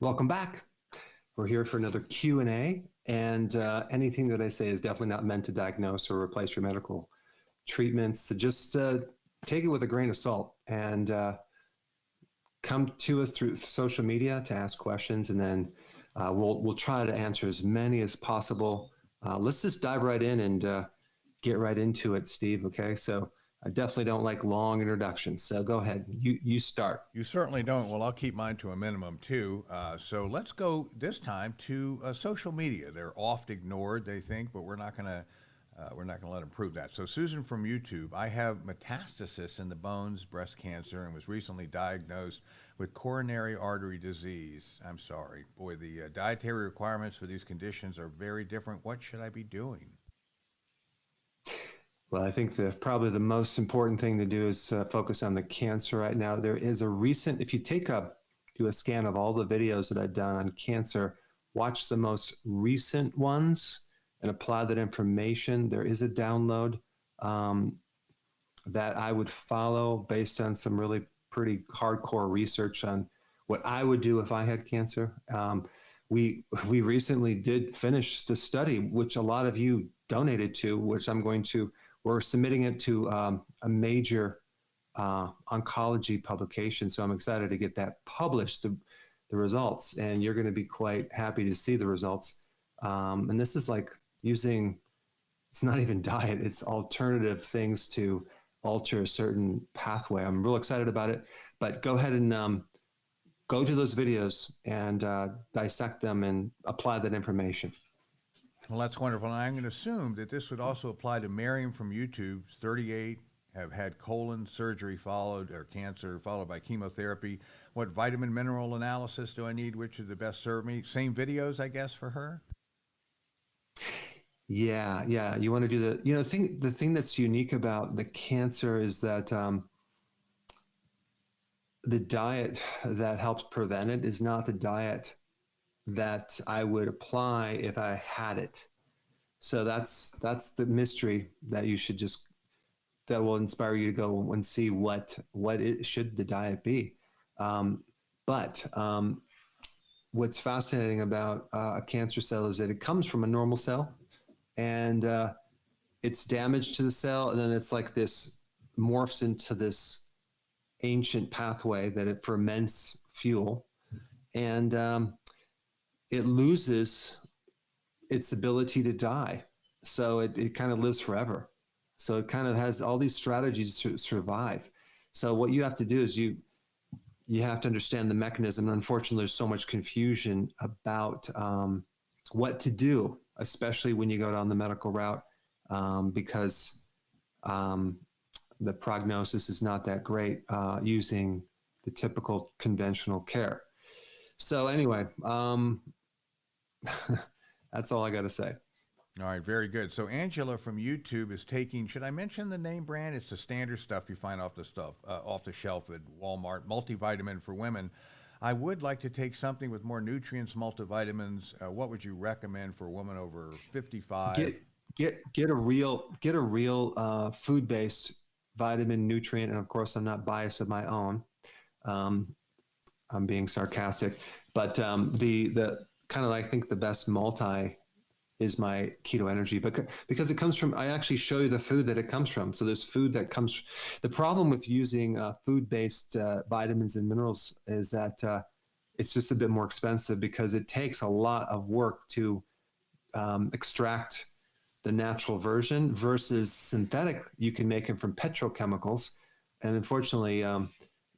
Welcome back. We're here for another Q&A, and anything that I say is definitely not meant to diagnose or replace your medical treatments. So just take it with a grain of salt and come to us through social media to ask questions, and then we'll try to answer as many as possible. Let's just dive right in and get right into it, Steve. Okay, so I definitely don't like long introductions. So go ahead, you start. You certainly don't. Well, I'll keep mine to a minimum too. So let's go this time to social media. They're oft ignored, they think, but we're not going to let them prove that. So Susan from YouTube, I have metastasis in the bones, breast cancer, and was recently diagnosed with coronary artery disease. I'm sorry, boy, the dietary requirements for these conditions are very different. What should I be doing? Well, I think probably the most important thing to do is focus on the cancer right now. There is a recent, if you do a scan of all the videos that I've done on cancer, watch the most recent ones and apply that information. There is a download that I would follow based on some really pretty hardcore research on what I would do if I had cancer. We recently did finish the study, which a lot of you donated to, which we're submitting it to a major oncology publication. So I'm excited to get that published, the results, and you're going to be quite happy to see the results. And this is like it's not even diet, it's alternative things to alter a certain pathway. I'm real excited about it, but go ahead and go to those videos and dissect them and apply that information. Well, that's wonderful. And I'm going to assume that this would also apply to Miriam from YouTube, 38, have had colon surgery cancer followed by chemotherapy. What vitamin mineral analysis do I need? Which is the best serve me? Same videos, I guess, for her? Yeah. You want to do the thing that's unique about the cancer is that the diet that helps prevent it is not the diet that I would apply if I had it. So that's the mystery that that will inspire you to go and see what should the diet be. But what's fascinating about a cancer cell is that it comes from a normal cell, and it's damage to the cell, and then it's like this morphs into this ancient pathway that it ferments fuel, and it loses its ability to die. So it kind of lives forever. So it kind of has all these strategies to survive. So what you have to do is you have to understand the mechanism. And unfortunately, there's so much confusion about what to do, especially when you go down the medical route, because the prognosis is not that great using the typical conventional care. So anyway, that's all I got to say. All right, very good. So Angela from YouTube is taking, should I mention the name brand? It's the standard stuff you find off the shelf at Walmart, multivitamin for women. I would like to take something with more nutrients, multivitamins. What would you recommend for a woman over 55? Get a real food-based vitamin, nutrient, and of course, I'm not biased of my own. I'm being sarcastic, but the kind of, I think the best multi is my keto energy, because it comes from, I actually show you the food that it comes from. So there's food that comes, the problem with using food-based vitamins and minerals is that it's just a bit more expensive because it takes a lot of work to extract the natural version versus synthetic. You can make them from petrochemicals, and unfortunately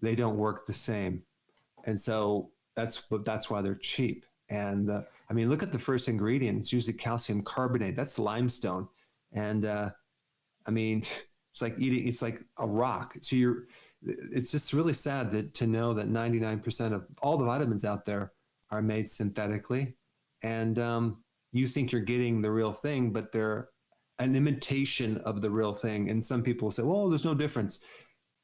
they don't work the same. And so that's why they're cheap. And I mean, look at the first ingredient. It's usually calcium carbonate. That's limestone. And I mean, it's like a rock. So it's just really sad to know that 99% of all the vitamins out there are made synthetically. And you think you're getting the real thing, but they're an imitation of the real thing. And some people say, well, there's no difference.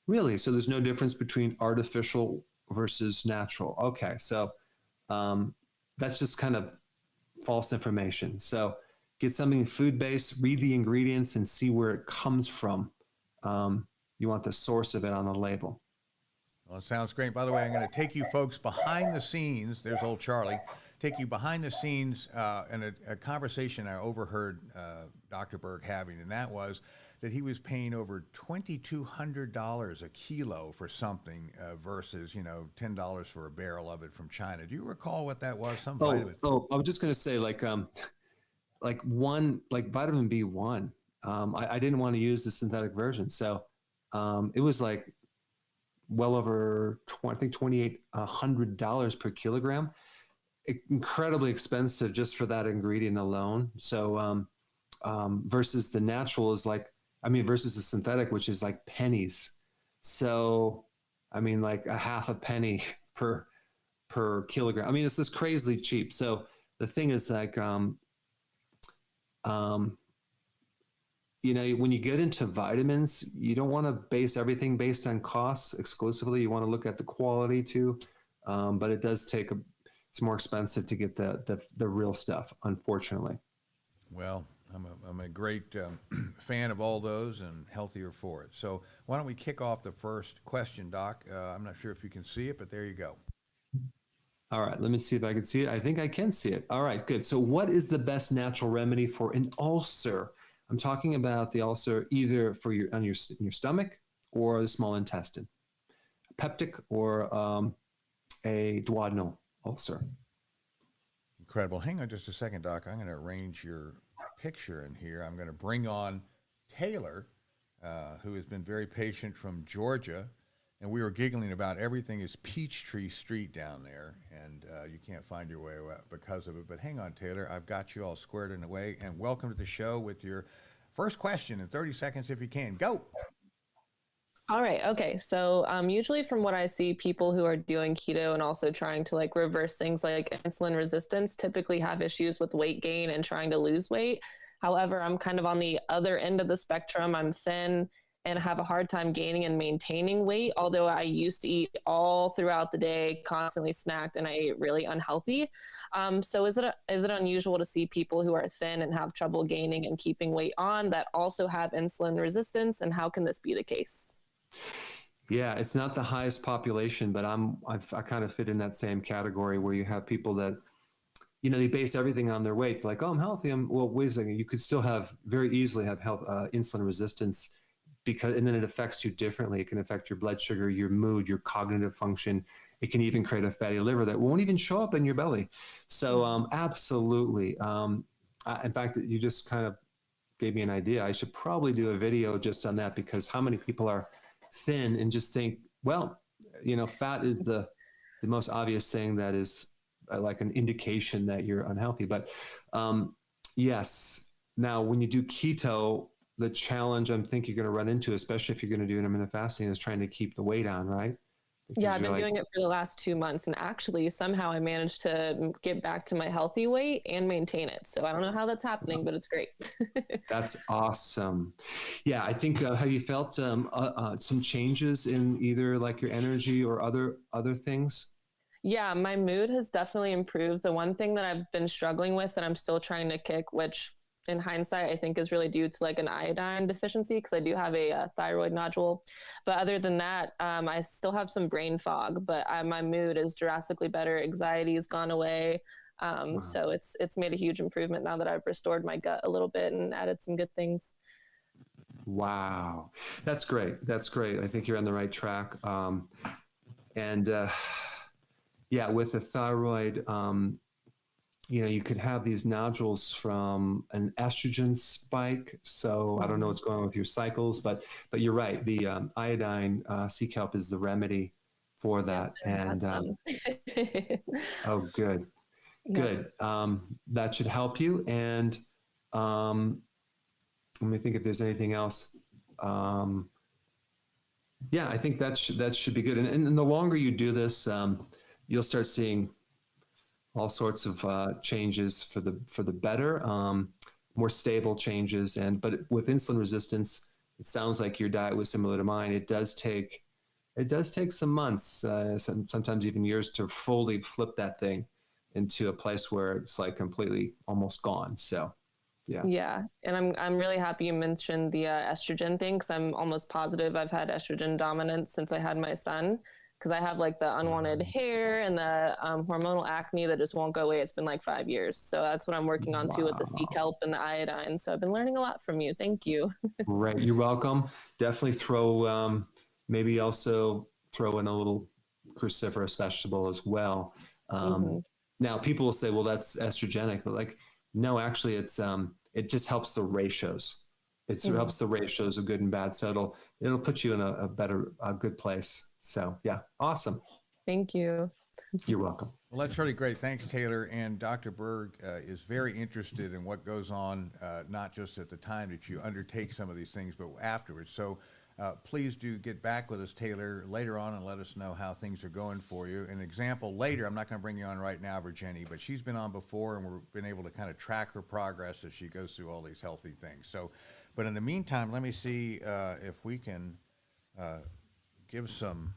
Really? So there's no difference between artificial versus natural. Okay. So that's just kind of false information. So get something food-based, read the ingredients and see where it comes from. You want the source of it on the label. Well, it sounds great. By the way, I'm going to take you folks behind the scenes. There's old Charlie. Take you behind the scenes in a conversation I overheard Dr. Berg having, and that was that he was paying over $2,200 a kilo for something versus, $10 for a barrel of it from China. Do you recall what that was? Some vitamin. I was just going to say like vitamin B1. I didn't want to use the synthetic version, so it was like well over $2,800 per kilogram. Incredibly expensive just for that ingredient alone. So versus the natural is versus the synthetic, which is like pennies. So like a half a penny per kilogram. It's just crazily cheap. So the thing is when you get into vitamins, you don't want to base everything based on costs exclusively. You want to look at the quality too. But it does it's more expensive to get the real stuff, unfortunately. Well, I'm a great fan of all those and healthier for it. So why don't we kick off the first question, Doc? I'm not sure if you can see it, but there you go. All right, let me see if I can see it. I think I can see it. All right, good. So what is the best natural remedy for an ulcer? I'm talking about the ulcer either for in your stomach or the small intestine, peptic or a duodenal ulcer. Incredible. Hang on just a second, Doc. I'm going to arrange your picture in here. I'm going to bring on Taylor, who has been very patient from Georgia. And we were giggling about everything is Peachtree Street down there, and you can't find your way out because of it. But hang on, Taylor. I've got you all squared in a way. And welcome to the show with your first question in 30 seconds if you can. Go. All right. Okay. So usually from what I see, people who are doing keto and also trying to reverse things like insulin resistance typically have issues with weight gain and trying to lose weight. However, I'm kind of on the other end of the spectrum. I'm thin and have a hard time gaining and maintaining weight, although I used to eat all throughout the day, constantly snacked, and I ate really unhealthy. So is it unusual to see people who are thin and have trouble gaining and keeping weight on that also have insulin resistance, and how can this be the case? Yeah, it's not the highest population, but I kind of fit in that same category where you have people that, they base everything on their weight. Like, oh, I'm healthy. Well, wait a second. You could still very easily have insulin resistance and then it affects you differently. It can affect your blood sugar, your mood, your cognitive function. It can even create a fatty liver that won't even show up in your belly. So absolutely. In fact, you just kind of gave me an idea. I should probably do a video just on that, because how many people are thin and just think, well, fat is the most obvious thing that is like an indication that you're unhealthy. But yes, now when you do keto, the challenge I think you're going to run into, especially if you're going to do intermittent fasting, is trying to keep the weight on, right? Because yeah, I've been doing it for the last 2 months, and actually somehow I managed to get back to my healthy weight and maintain it. So I don't know how that's happening, but it's great. That's awesome. Yeah, I think, have you felt some changes in either like your energy or other things? Yeah, my mood has definitely improved. The one thing that I've been struggling with and I'm still trying to kick, which in hindsight, I think is really due to an iodine deficiency, because I do have a thyroid nodule. But other than that, I still have some brain fog, but my mood is drastically better. Anxiety has gone away. Wow. So it's made a huge improvement now that I've restored my gut a little bit and added some good things. Wow. That's great. That's great. I think you're on the right track. Yeah, with the thyroid, you could have these nodules from an estrogen spike. So I don't know what's going on with your cycles, but you're right. The iodine sea kelp is the remedy for that. And oh, good, good. That should help you. And let me think if there's anything else. Yeah, I think that should be good. And the longer you do this, you'll start seeing all sorts of changes for the better, more stable changes. But with insulin resistance, it sounds like your diet was similar to mine. It does take some months, sometimes even years, to fully flip that thing into a place where it's like completely almost gone. So, yeah. Yeah, and I'm really happy you mentioned the estrogen thing, because I'm almost positive I've had estrogen dominance since I had my son. because I have like the unwanted hair and the hormonal acne that just won't go away. It's been like 5 years. So that's what I'm working on too with the sea kelp and the iodine. So I've been learning a lot from you. Thank you. Right. You're welcome. Definitely throw, maybe also throw in a little cruciferous vegetable as well. Now people will say, well, that's estrogenic, but like, no, actually it just helps the ratios. It helps the ratios of good and bad. So it'll put you in a good place. So yeah, awesome. Thank you. You're welcome. Well, that's really great. Thanks, Taylor. And Dr. Berg is very interested in what goes on, not just at the time that you undertake some of these things, but afterwards. So please do get back with us, Taylor, later on and let us know how things are going for you. An example later, I'm not going to bring you on right now, Virginia, but she's been on before and we've been able to kind of track her progress as she goes through all these healthy things. So, but in the meantime, let me see if we can give some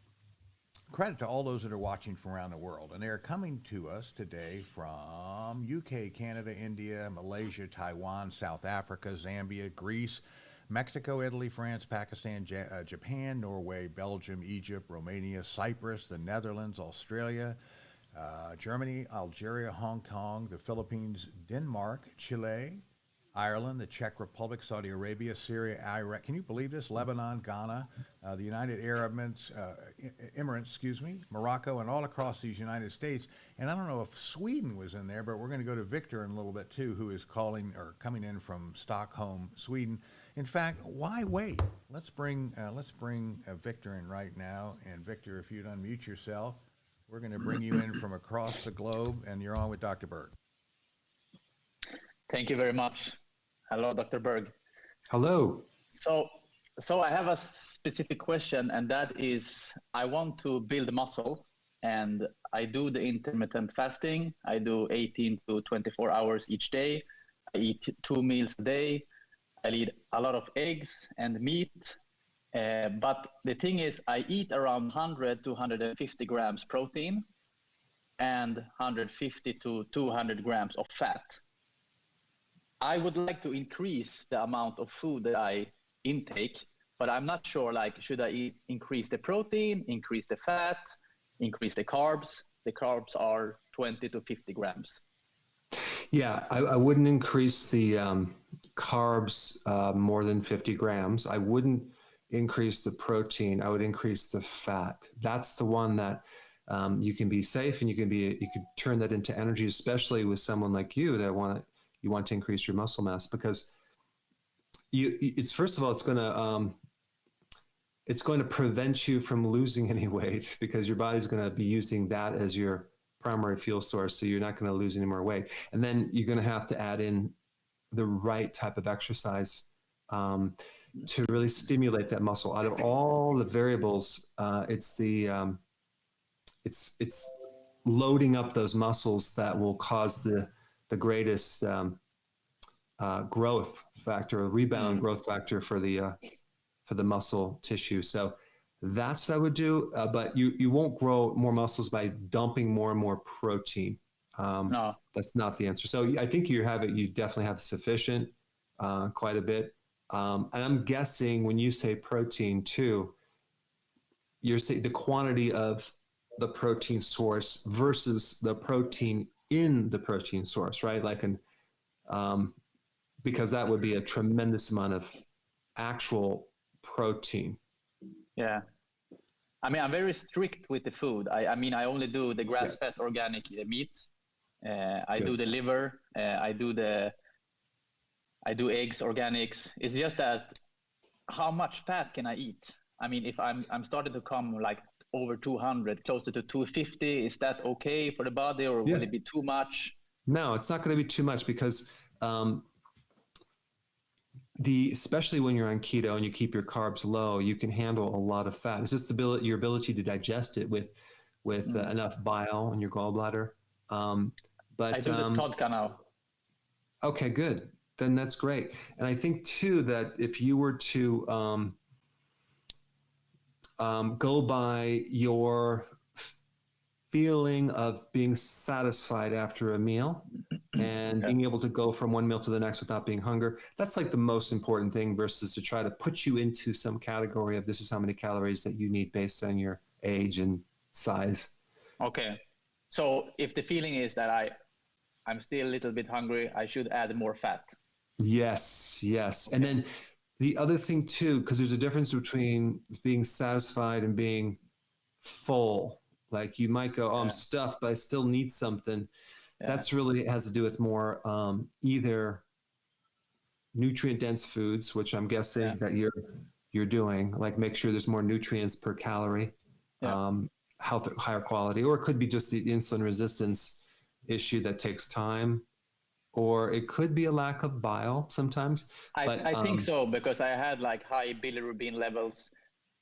credit to all those that are watching from around the world. And they're coming to us today from UK, Canada, India, Malaysia, Taiwan, South Africa, Zambia, Greece, Mexico, Italy, France, Pakistan, Japan, Norway, Belgium, Egypt, Romania, Cyprus, the Netherlands, Australia, Germany, Algeria, Hong Kong, the Philippines, Denmark, Chile, Ireland, the Czech Republic, Saudi Arabia, Syria, Iraq. Can you believe this? Lebanon, Ghana, the United Arab Emirates, Morocco, and all across these United States. And I don't know if Sweden was in there, but we're going to go to Victor in a little bit too, who is coming in from Stockholm, Sweden. In fact, why wait? Let's bring Victor in right now. And Victor, if you'd unmute yourself, we're going to bring you in from across the globe, and you're on with Dr. Berg. Thank you very much. Hello, Dr. Berg. Hello. So I have a specific question, and that is, I want to build muscle, and I do the intermittent fasting. I do 18 to 24 hours each day. I eat 2 meals a day. I eat a lot of eggs and meat. But the thing is, I eat around 100 to 150 grams protein and 150 to 200 grams of fat. I would like to increase the amount of food that I intake, but I'm not sure, like, should I increase the protein, increase the fat, increase the carbs? The carbs are 20 to 50 grams. Yeah, I wouldn't increase the carbs more than 50 grams. I wouldn't increase the protein. I would increase the fat. That's the one that you can be safe, and you could turn that into energy, especially with someone like you that you want to increase your muscle mass, because it's first of all, it's going to prevent you from losing any weight, because your body's going to be using that as your primary fuel source. So you're not going to lose any more weight. And then you're going to have to add in the right type of exercise to really stimulate that muscle. Out of all the variables, it's loading up those muscles that will cause the greatest growth factor, rebound growth factor for the muscle tissue. So that's what I would do. But you won't grow more muscles by dumping more and more protein. No, that's not the answer. So I think you definitely have sufficient, quite a bit. And I'm guessing when you say protein too, you're saying the quantity of the protein source versus the protein in the protein source, right? Like because that would be a tremendous amount of actual protein. Yeah. I mean, I'm very strict with the food. I mean, I only do the grass-fed organic meat. I do the liver. I do eggs, organics. It's just that how much fat can I eat? I mean, if I'm starting to come like over 200, closer to 250, is that okay for the body, or will it be too much? No, it's not going to be too much, because especially when you're on keto and you keep your carbs low, you can handle a lot of fat. It's just your ability to digest it with enough bile in your gallbladder. But I do the vodka now. Okay, good. Then that's great. And I think too that if you were to go by your feeling of being satisfied after a meal and being able to go from one meal to the next without being hunger, that's like the most important thing, versus to try to put you into some category of this is how many calories that you need based on your age and size. Okay. So if the feeling is that I'm still a little bit hungry, I should add more fat. Yes, yes. And then the other thing too, because there's a difference between being satisfied and being full. Like you might go, oh, I'm stuffed, but I still need something. That's really has to do with more either nutrient dense foods, which I'm guessing that you're doing, like make sure there's more nutrients per calorie, health, higher quality, or it could be just the insulin resistance issue that takes time, or it could be a lack of bile sometimes. I think so, because I had like high bilirubin levels.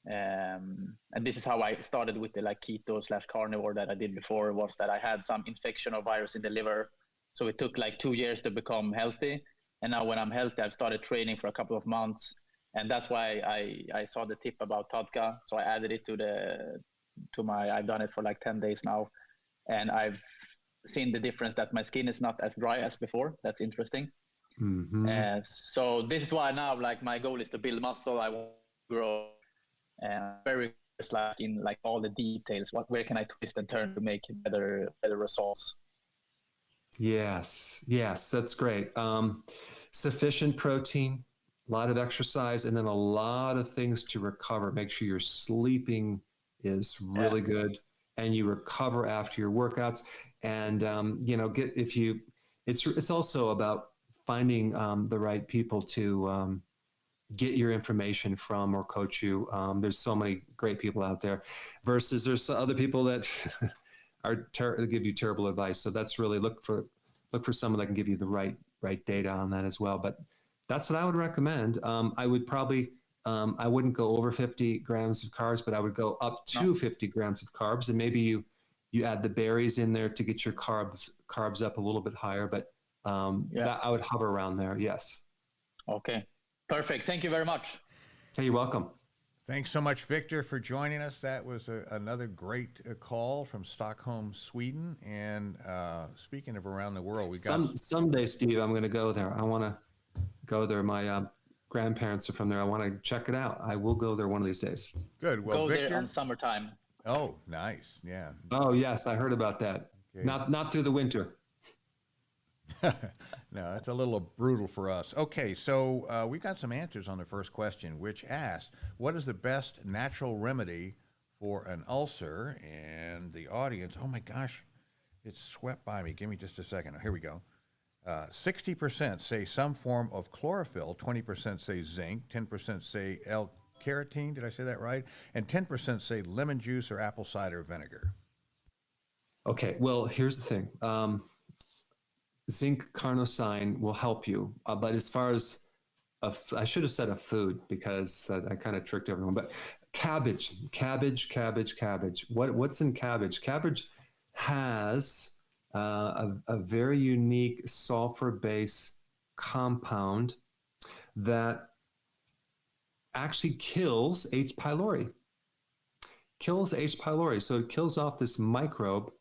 And this is how I started with the like keto/carnivore that I did before, was that I had some infection or virus in the liver. So it took like 2 years to become healthy. And now when I'm healthy, I've started training for a couple of months. And that's why I saw the tip about Todka. So I added it I've done it for like 10 days now. And I've seen the difference that my skin is not as dry as before. That's interesting. Mm-hmm. So this is why now like my goal is to build muscle. I want to grow. And very like in like all the details. Where can I twist and turn to make better results? Yes, that's great. Sufficient protein, a lot of exercise, and then a lot of things to recover. Make sure your sleeping is really good, and you recover after your workouts. And it's also about finding the right people to get your information from or coach you. There's so many great people out there versus there's other people that give you terrible advice. So that's really look for someone that can give you the right data on that as well. But that's what I would recommend. I would probably, I wouldn't go over 50 grams of carbs, but I would go up to 50 grams of carbs. And maybe you add the berries in there to get your carbs up a little bit higher, but that I would hover around there. Yes. Okay. Perfect. Thank you very much. Hey, you're welcome. Thanks so much, Victor, for joining us. That was another great call from Stockholm, Sweden. And speaking of around the world, we got someday, Steve. I'm going to go there. I want to go there. My grandparents are from there. I want to check it out. I will go there one of these days. Good. Well, go Victor, there on summertime. Oh, nice. Yeah. Oh, yes, I heard about that. Okay. Not through the winter. No, it's a little brutal for us. Okay, so we got some answers on the first question, which asked, what is the best natural remedy for an ulcer? And the audience, oh my gosh, it swept by me. Give me just a second. Here we go. 60% say some form of chlorophyll, 20% say zinc, 10% say L-carnitine, did I say that right? And 10% say lemon juice or apple cider vinegar. Okay, well, here's the thing. Zinc carnosine will help you, but as far as I should have said a food because I kind of tricked everyone. But cabbage. What's in cabbage? Cabbage has a very unique sulfur-based compound that actually kills H. pylori. So it kills off this microbe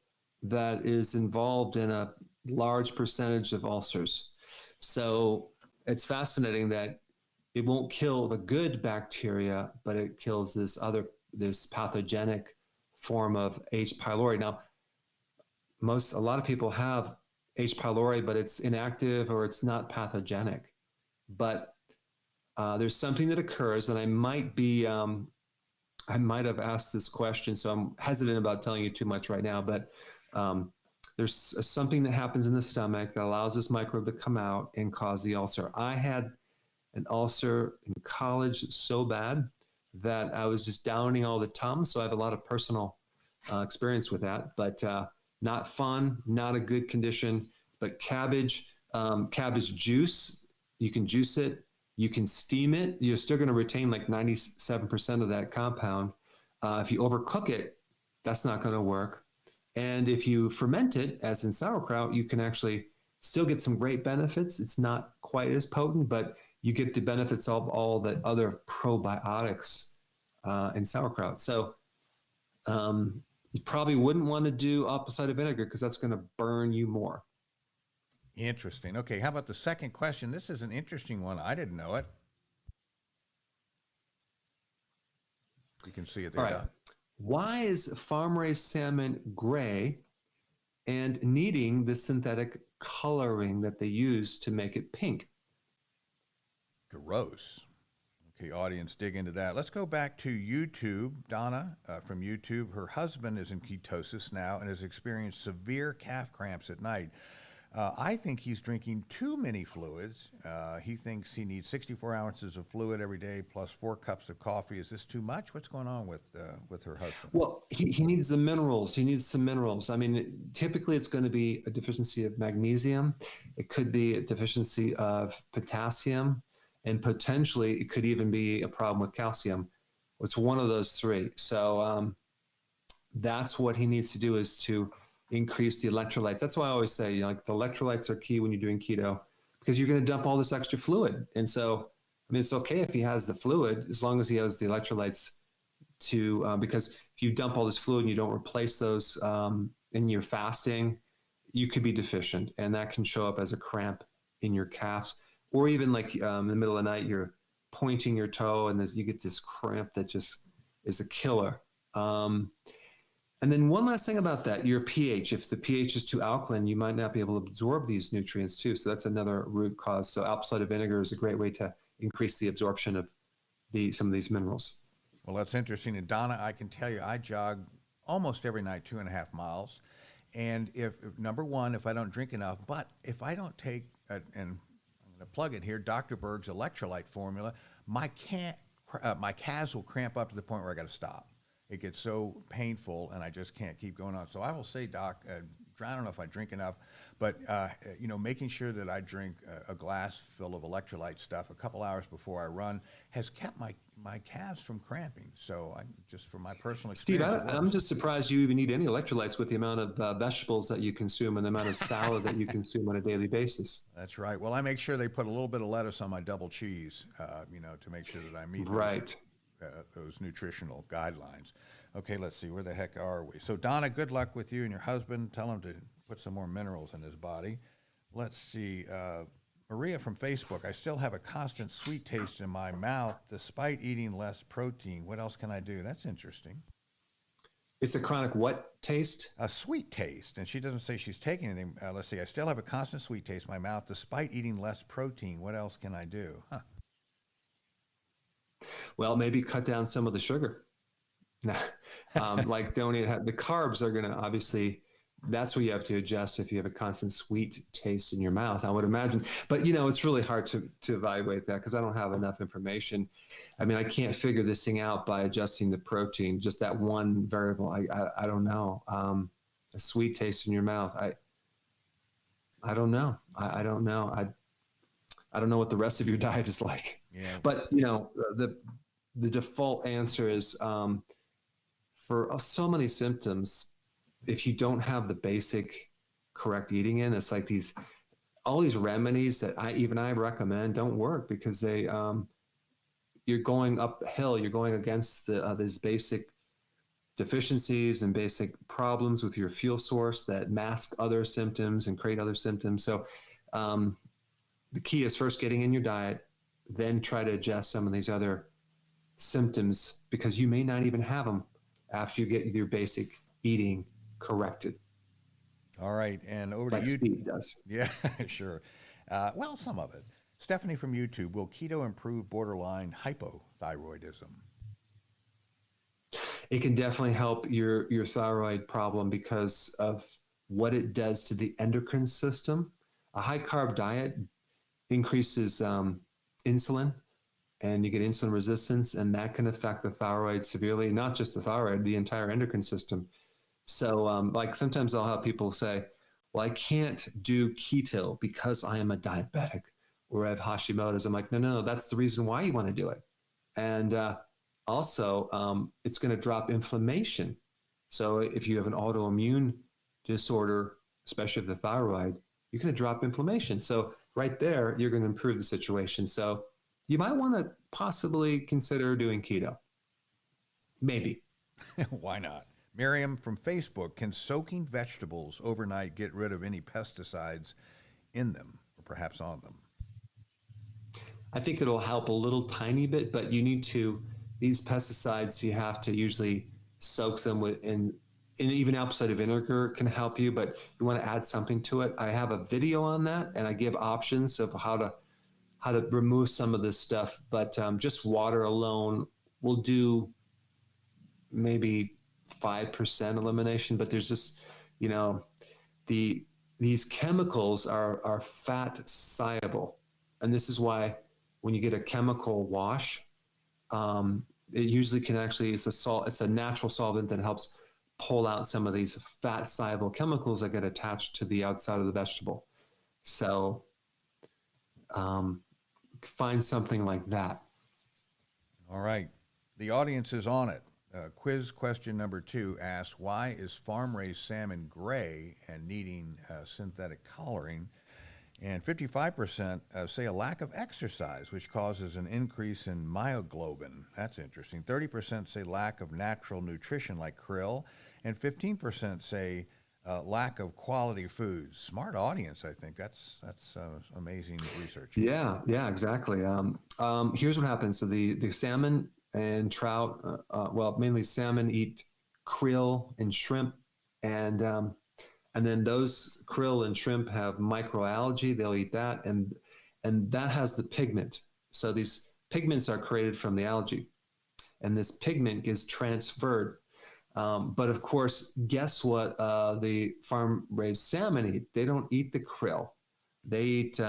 that is involved in a large percentage of ulcers. So it's fascinating that it won't kill the good bacteria, but it kills this pathogenic form of H. pylori. Now, a lot of people have H. pylori, but it's inactive or it's not pathogenic. But there's something that occurs, and I might have asked this question, so I'm hesitant about telling you too much right now, but there's something that happens in the stomach that allows this microbe to come out and cause the ulcer. I had an ulcer in college so bad that I was just downing all the Tums. So I have a lot of personal experience with that, but not fun, not a good condition. But cabbage juice, you can juice it, you can steam it. You're still going to retain like 97% of that compound. If you overcook it, that's not going to work. And if you ferment it, as in sauerkraut, you can actually still get some great benefits. It's not quite as potent, but you get the benefits of all the other probiotics in sauerkraut. So you probably wouldn't want to do apple cider vinegar because that's going to burn you more. Interesting. Okay, how about the second question? This is an interesting one. I didn't know it. You can see it there. All right. Why is farm-raised salmon gray and needing the synthetic coloring that they use to make it pink? Gross. Okay, audience, dig into that. Let's go back to YouTube. Donna from YouTube. Her husband is in ketosis now and has experienced severe calf cramps at night. I think he's drinking too many fluids. He thinks he needs 64 ounces of fluid every day plus 4 cups of coffee. Is this too much? What's going on with her husband? Well, he needs the minerals. He needs some minerals. I mean, typically it's going to be a deficiency of magnesium. It could be a deficiency of potassium, and potentially it could even be a problem with calcium. It's one of those three. So that's what he needs to do, is to increase the electrolytes. That's why I always say, like, the electrolytes are key when you're doing keto, because you're going to dump all this extra fluid. And so, I mean, it's okay if he has the fluid, as long as he has the electrolytes to, because if you dump all this fluid and you don't replace those in your fasting, you could be deficient, and that can show up as a cramp in your calves, or even like in the middle of the night, you're pointing your toe and you get this cramp that just is a killer. And then one last thing about that, your pH. If the pH is too alkaline, you might not be able to absorb these nutrients too. So that's another root cause. So apple cider vinegar is a great way to increase the absorption of some of these minerals. Well, that's interesting. And Donna, I can tell you, I jog almost every night, 2.5 miles. And if number one, if I don't drink enough, but if I don't take, and I'm going to plug it here, Dr. Berg's electrolyte formula, my calves will cramp up to the point where I got to stop. It gets so painful, and I just can't keep going on. So I will say, Doc, I don't know if I drink enough, but making sure that I drink a glass full of electrolyte stuff a couple hours before I run has kept my calves from cramping. So just from my personal experience. Steve, I'm just surprised you even need any electrolytes with the amount of vegetables that you consume and the amount of salad that you consume on a daily basis. That's right. Well, I make sure they put a little bit of lettuce on my double cheese, to make sure that I meet those nutritional guidelines. Okay, let's see, where the heck are we? So Donna, good luck with you and your husband. Tell him to put some more minerals in his body. Let's see, Maria from Facebook. I still have a constant sweet taste in my mouth despite eating less protein. What else can I do? That's interesting. It's a chronic what taste? A sweet taste. And she doesn't say she's taking anything. Let's see, I still have a constant sweet taste in my mouth despite eating less protein. What else can I do? Well, maybe cut down some of the sugar. Like don't eat the carbs are going to, obviously, that's where you have to adjust if you have a constant sweet taste in your mouth, I would imagine. But, it's really hard to evaluate that because I don't have enough information. I mean, I can't figure this thing out by adjusting the protein, just that one variable. I don't know. A sweet taste in your mouth. I don't know. I don't know. I don't know what the rest of your diet is like. Yeah. But, the default answer is for so many symptoms, if you don't have the basic correct eating in, it's like all these remedies that I recommend don't work because you're going uphill, you're going against these basic deficiencies and basic problems with your fuel source that mask other symptoms and create other symptoms. So the key is first getting in your diet, then try to adjust some of these other symptoms because you may not even have them after you get your basic eating corrected. All right, and over to you. Steve does. Yeah, sure. Well, some of it. Stephanie from YouTube, will keto improve borderline hypothyroidism? It can definitely help your thyroid problem because of what it does to the endocrine system. A high carb diet increases insulin, and you get insulin resistance, and that can affect the thyroid severely, not just the thyroid, the entire endocrine system. So like sometimes I'll have people say, well, I can't do keto because I am a diabetic or I have Hashimoto's. I'm like, no, that's the reason why you want to do it. And also it's going to drop inflammation. So if you have an autoimmune disorder, especially of the thyroid, you're going to drop inflammation. So right there, you're going to improve the situation. So you might want to possibly consider doing keto. Maybe. Why not? Miriam from Facebook, can soaking vegetables overnight get rid of any pesticides in them or perhaps on them? I think it'll help a little tiny bit, but you need to, these pesticides, you have to usually soak them and even apple cider vinegar can help you, but you want to add something to it. I have a video on that, and I give options of how to remove some of this stuff. But just water alone will do maybe 5% elimination. But there's just, you know, these chemicals are fat soluble, and this is why when you get a chemical wash, it usually can actually it's a natural solvent that helps pull out some of these fat soluble chemicals that get attached to the outside of the vegetable. So find something like that. All right. The audience is on it. Quiz question number 2 asks, why is farm-raised salmon gray and needing synthetic coloring? And 55% say a lack of exercise, which causes an increase in myoglobin. That's interesting. 30% say lack of natural nutrition like krill, and 15% say lack of quality foods. Smart audience, I think. That's amazing research. Yeah, exactly. Here's what happens. So the salmon and trout, well, mainly salmon eat krill and shrimp, and then those krill and shrimp have microalgae. They'll eat that, and that has the pigment. So these pigments are created from the algae, and this pigment gets transferred. But of course, guess what? The farm-raised salmon eat. They don't eat the krill. They eat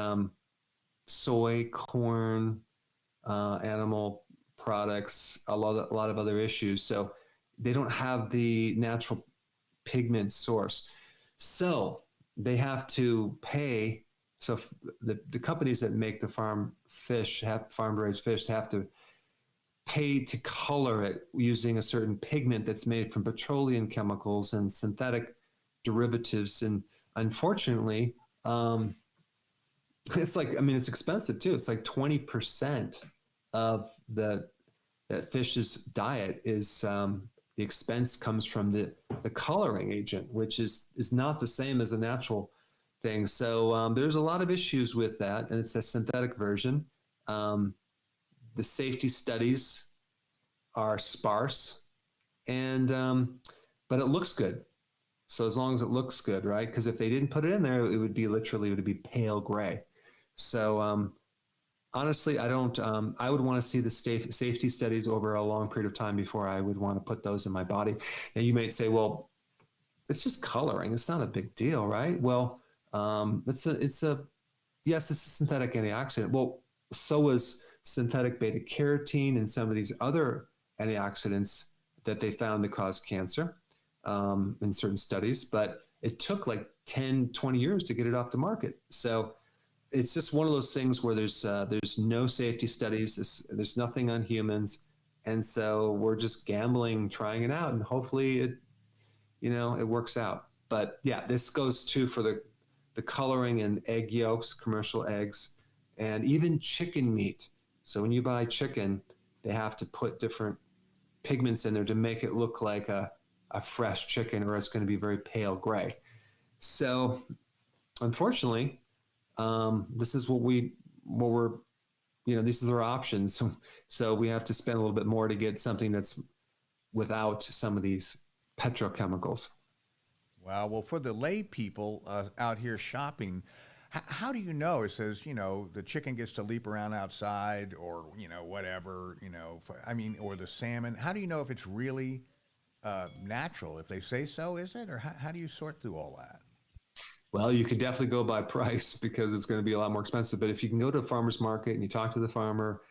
soy, corn, animal products, a lot of other issues. So they don't have the natural pigment source. So they have to pay. So the companies that make the farm-raised fish have to pay to color it using a certain pigment that's made from petroleum chemicals and synthetic derivatives. And unfortunately, it's it's expensive too. It's like 20% of that fish's diet is the expense comes from the coloring agent, which is not the same as a natural thing. So there's a lot of issues with that, and it's a synthetic version. The safety studies are sparse, and but it looks good. So as long as it looks good, right? Because if they didn't put it in there, it would be pale gray. So honestly, I don't. I would want to see the safety studies over a long period of time before I would want to put those in my body. And you may say, well, it's just coloring. It's not a big deal, right? Well, it's a synthetic antioxidant. Well, so is synthetic beta carotene and some of these other antioxidants that they found to cause cancer in certain studies, but it took like 10, 20 years to get it off the market. So it's just one of those things where there's no safety studies, there's nothing on humans, and so we're just gambling, trying it out, and hopefully it works out. But yeah, this goes too for the coloring in egg yolks, commercial eggs, and even chicken meat. So when you buy chicken, they have to put different pigments in there to make it look like a fresh chicken, or it's going to be very pale gray. So unfortunately, this is these are our options. So we have to spend a little bit more to get something that's without some of these petrochemicals. Wow. Well, for the lay people out here shopping, how do you know? It says, the chicken gets to leap around outside, or, whatever, or the salmon. How do you know if it's really natural? If they say so, is it? Or how do you sort through all that? Well, you could definitely go by price because it's going to be a lot more expensive. But if you can go to a farmer's market and you talk to the farmer,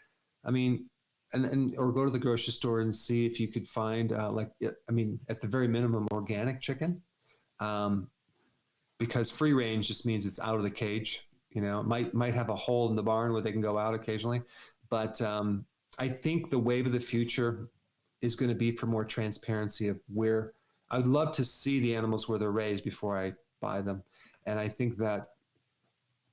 or go to the grocery store and see if you could find, at the very minimum, organic chicken. Because free range just means it's out of the cage. It might have a hole in the barn where they can go out occasionally. But I think the wave of the future is going to be for more transparency of where I'd love to see the animals where they're raised before I buy them. And I think that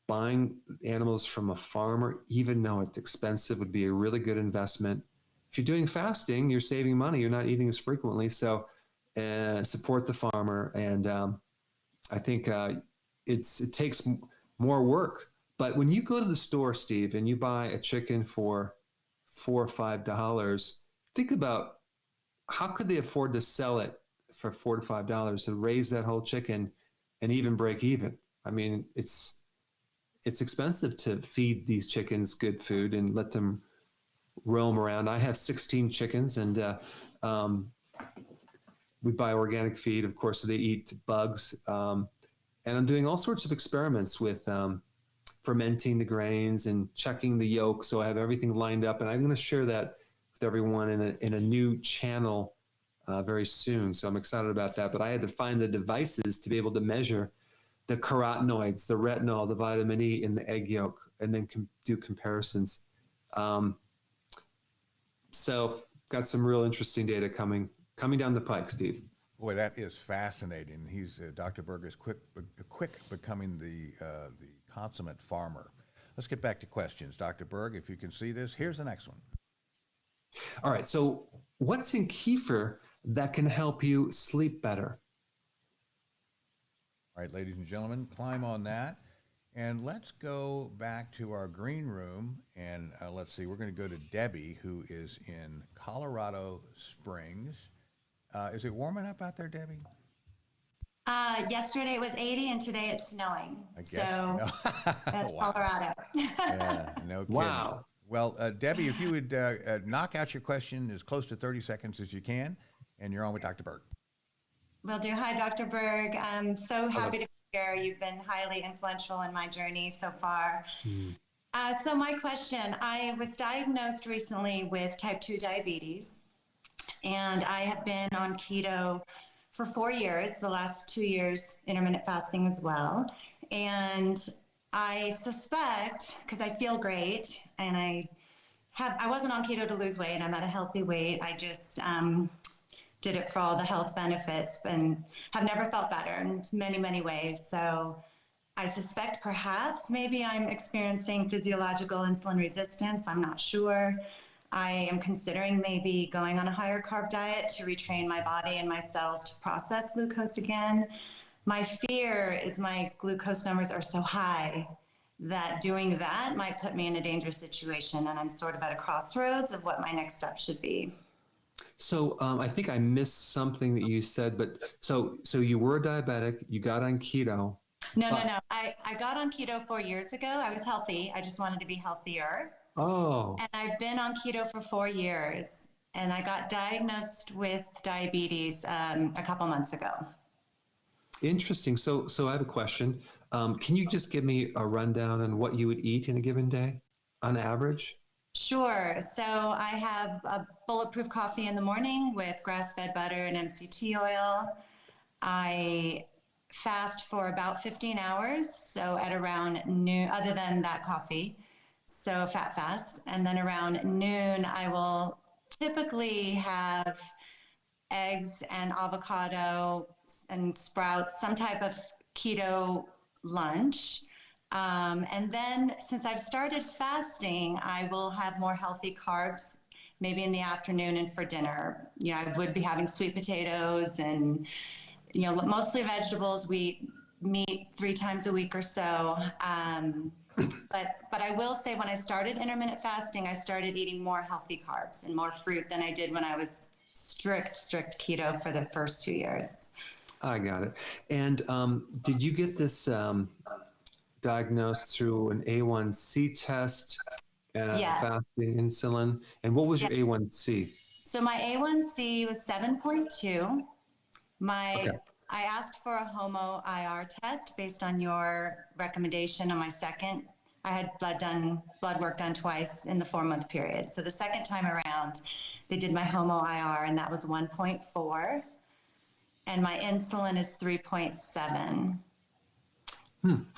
buying animals from a farmer, even though it's expensive, would be a really good investment. If you're doing fasting, you're saving money. You're not eating as frequently. So support the farmer. And I think it takes more work. But when you go to the store, Steve, and you buy a chicken for $4 or $5, think about how could they afford to sell it for $4 to $5 to raise that whole chicken and even break even? I mean, it's expensive to feed these chickens good food and let them roam around. I have 16 chickens, and we buy organic feed, of course, so they eat bugs. And I'm doing all sorts of experiments with fermenting the grains and checking the yolk. So I have everything lined up, and I'm going to share that with everyone in a new channel very soon. So I'm excited about that. But I had to find the devices to be able to measure the carotenoids, the retinol, the vitamin E in the egg yolk, and then do comparisons. So got some real interesting data coming down the pike, Steve. Boy, that is fascinating. He's Dr. Berg is quick becoming the consummate farmer. Let's get back to questions. Dr. Berg, if you can see this, here's the next one. All right. So what's in kefir that can help you sleep better? All right, ladies and gentlemen, climb on that. And let's go back to our green room. And let's see, we're going to go to Debbie, who is in Colorado Springs. Is it warming up out there, Debbie? Yesterday it was 80 and today it's snowing. I guess. So that's Wow. Colorado. Yeah, no kidding. Wow. Well, Debbie, if you would knock out your question as close to 30 seconds as you can, and you're on with Dr. Berg. Will do. Hi, Dr. Berg. I'm so happy to be here. You've been highly influential in my journey so far. So my question, I was diagnosed recently with type 2 diabetes, and I have been on keto for 4 years, the last 2 years, intermittent fasting as well. And I suspect, because I feel great, and I wasn't on keto to lose weight. I'm at a healthy weight. I just did it for all the health benefits and have never felt better in many, many ways. So I suspect perhaps maybe I'm experiencing physiological insulin resistance. I'm not sure. I am considering maybe going on a higher carb diet to retrain my body and my cells to process glucose again. My fear is my glucose numbers are so high that doing that might put me in a dangerous situation, and I'm sort of at a crossroads of what my next step should be. So I think I missed something that you said, but so you were a diabetic, you got on keto. No. I got on keto 4 years ago. I was healthy. I just wanted to be healthier. Oh, And I've been on keto for 4 years, and I got diagnosed with diabetes a couple months ago. interesting. So I have a question. Can you just give me a rundown on what you would eat in a given day on average? Sure. So I have a Bulletproof coffee in the morning with grass-fed butter and MCT oil. I fast for about 15 hours, so at around noon, other than that coffee, so fat fast. And then around noon, I will typically have eggs and avocado and sprouts, some type of keto lunch. And then since I've started fasting, I will have more healthy carbs, maybe in the afternoon and for dinner. You know, I would be having sweet potatoes and, you know, mostly vegetables. We meat 3 times a week or so. But I will say when I started intermittent fasting, I started eating more healthy carbs and more fruit than I did when I was strict keto for the first 2 years. I got it. And did you get this diagnosed through an A1C test, Yes. fasting insulin? And what was your A1C? So my A1C was 7.2. I asked for a homo IR test based on your recommendation on my second. I had blood work done twice in the 4-month period. So the second time around, they did my homo IR, and that was 1.4. And my insulin is 3.7.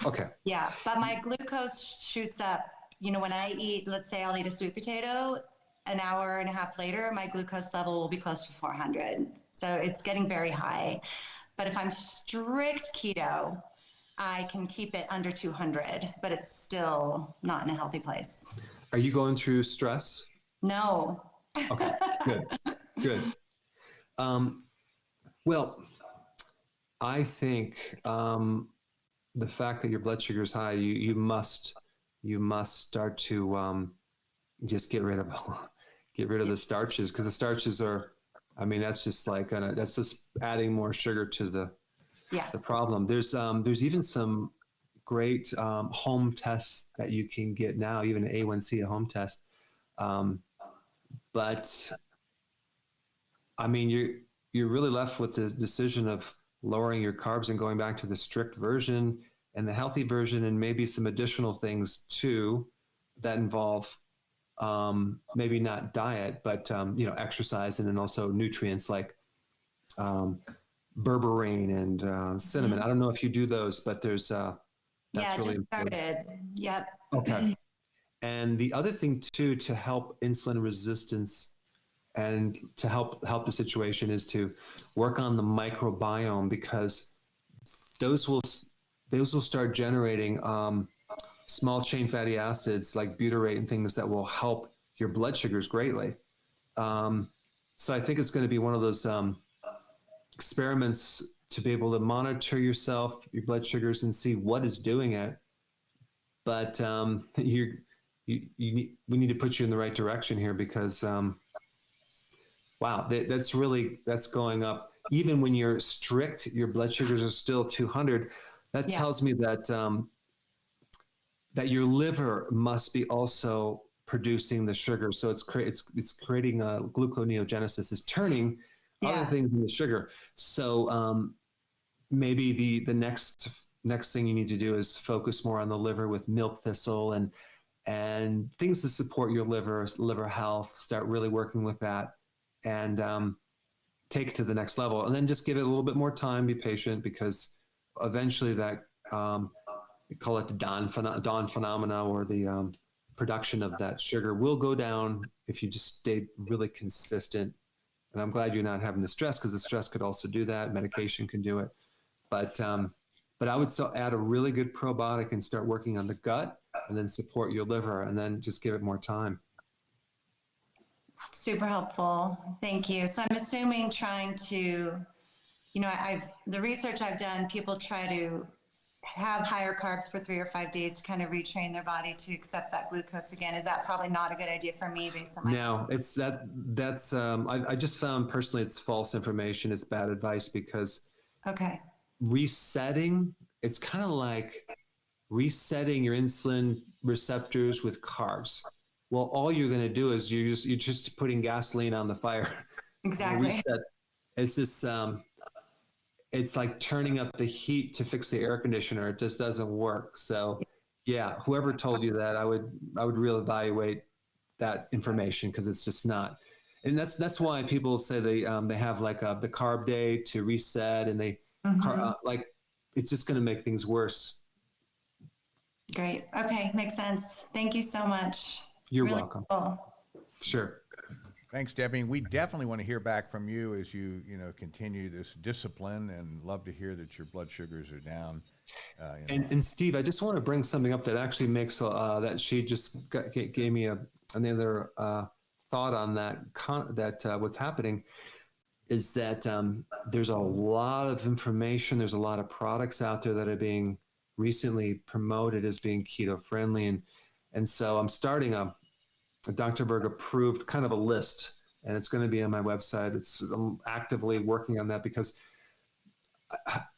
Okay. Yeah, but my glucose shoots up. You know, when I eat, let's say I'll eat a sweet potato, an hour and a half later, my glucose level will be close to 400. So it's getting very high. But if I'm strict keto, I can keep it under 200, but it's still not in a healthy place. Are you going through stress? No. Okay, good. Well, I think the fact that your blood sugar is high, you must start to just get rid of the starches, because the starches are I mean, that's just like that's just adding more sugar to Yeah. the problem. There's even some great home tests that you can get now, even an A1C, a home test. Um, but I mean, you're really left with the decision of lowering your carbs and going back to the strict version and the healthy version, and maybe some additional things too that involve maybe not diet, but exercise, and then also nutrients like berberine and cinnamon. I don't know if you do those, but there's that's Yeah, really just important. started. Yep. Okay. And the other thing too, to help insulin resistance and to help the situation, is to work on the microbiome, because those will start generating small chain fatty acids like butyrate and things that will help your blood sugars greatly. So I think it's going to be one of those experiments to be able to monitor yourself, your blood sugars, and see what is doing it. But we need to put you in the right direction here, because wow, that's going up. Even when you're strict, your blood sugars are still 200. That tells me that that your liver must be also producing the sugar. So it's creating a gluconeogenesis, is turning other things into sugar. So maybe the next thing you need to do is focus more on the liver with milk thistle and things to support your liver health. Start really working with that, and take it to the next level, and then just give it a little bit more time. Be patient, because eventually that we call it the dawn phenomena, or the production of that sugar will go down if you just stay really consistent. And I'm glad you're not having the stress, because the stress could also do that. Medication can do it. But I would still add a really good probiotic and start working on the gut, and then support your liver, and then just give it more time. Super helpful. Thank you. So I'm assuming trying to, the research I've done, people try to have higher carbs for 3 or 5 days to kind of retrain their body to accept that glucose again. Is that probably not a good idea for me based on my? No, I just found personally it's false information. It's bad advice, because Okay. resetting, it's kind of like resetting your insulin receptors with carbs. Well, all you're going to do is you're just putting gasoline on the fire. Exactly. Reset. It's just it's like turning up the heat to fix the air conditioner. It just doesn't work. So yeah, whoever told you that, I would reevaluate that information, because it's just not. And that's why people say they have like the carb day to reset, and they like it's just going to make things worse. Great. Okay. Makes sense. Thank you so much. You're Really welcome. cool. Sure. Thanks, Debbie. We definitely want to hear back from you as you continue this discipline, and love to hear that your blood sugars are down. And Steve, I just want to bring something up that actually makes that she just gave me another thought on that. What's happening is that there's a lot of information. There's a lot of products out there that are being recently promoted as being keto friendly, and so I'm starting a Dr.Berg approved kind of a list, and it's going to be on my website. I'm actively working on that, because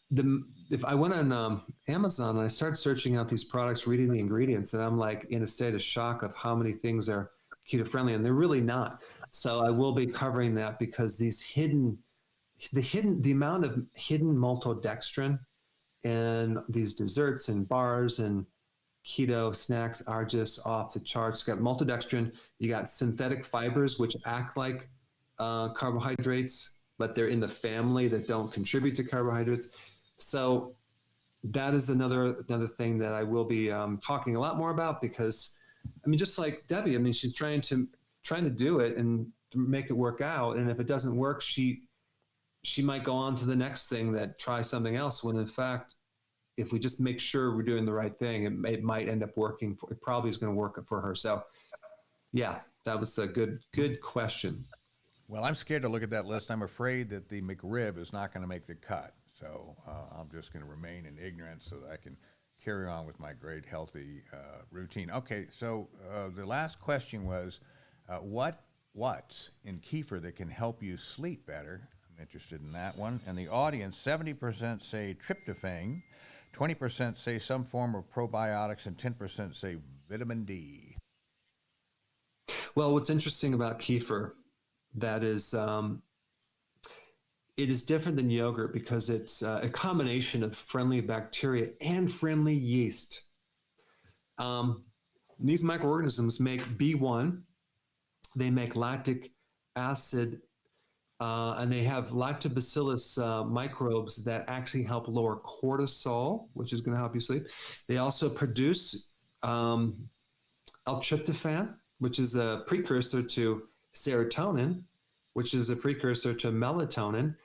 if I went on Amazon and I started searching out these products, reading the ingredients, and I'm like in a state of shock of how many things are keto friendly, and they're really not. So I will be covering that, because the amount of hidden maltodextrin in these desserts and bars and keto snacks are just off the charts. You got maltodextrin, you got synthetic fibers, which act like carbohydrates, but they're in the family that don't contribute to carbohydrates. So that is another thing that I will be talking a lot more about, because I mean, just like Debbie, I mean, she's trying to do it and make it work out. And if it doesn't work, she might go on to the next thing, that try something else, when in fact, if we just make sure we're doing the right thing, it might end up working. It probably is going to work for her. So yeah, that was a good question. Well, I'm scared to look at that list. I'm afraid that the McRib is not going to make the cut. So I'm just going to remain in ignorance so that I can carry on with my great healthy routine. Okay, so the last question was, what what's in kefir that can help you sleep better? I'm interested in that one. And the audience, 70% say tryptophan, 20% say some form of probiotics, and 10% say vitamin D. Well, what's interesting about kefir, that is, it is different than yogurt because it's a combination of friendly bacteria and friendly yeast. These microorganisms make B1, they make lactic acid, and they have lactobacillus microbes that actually help lower cortisol, which is going to help you sleep. They also produce L-tryptophan, which is a precursor to serotonin, which is a precursor to melatonin.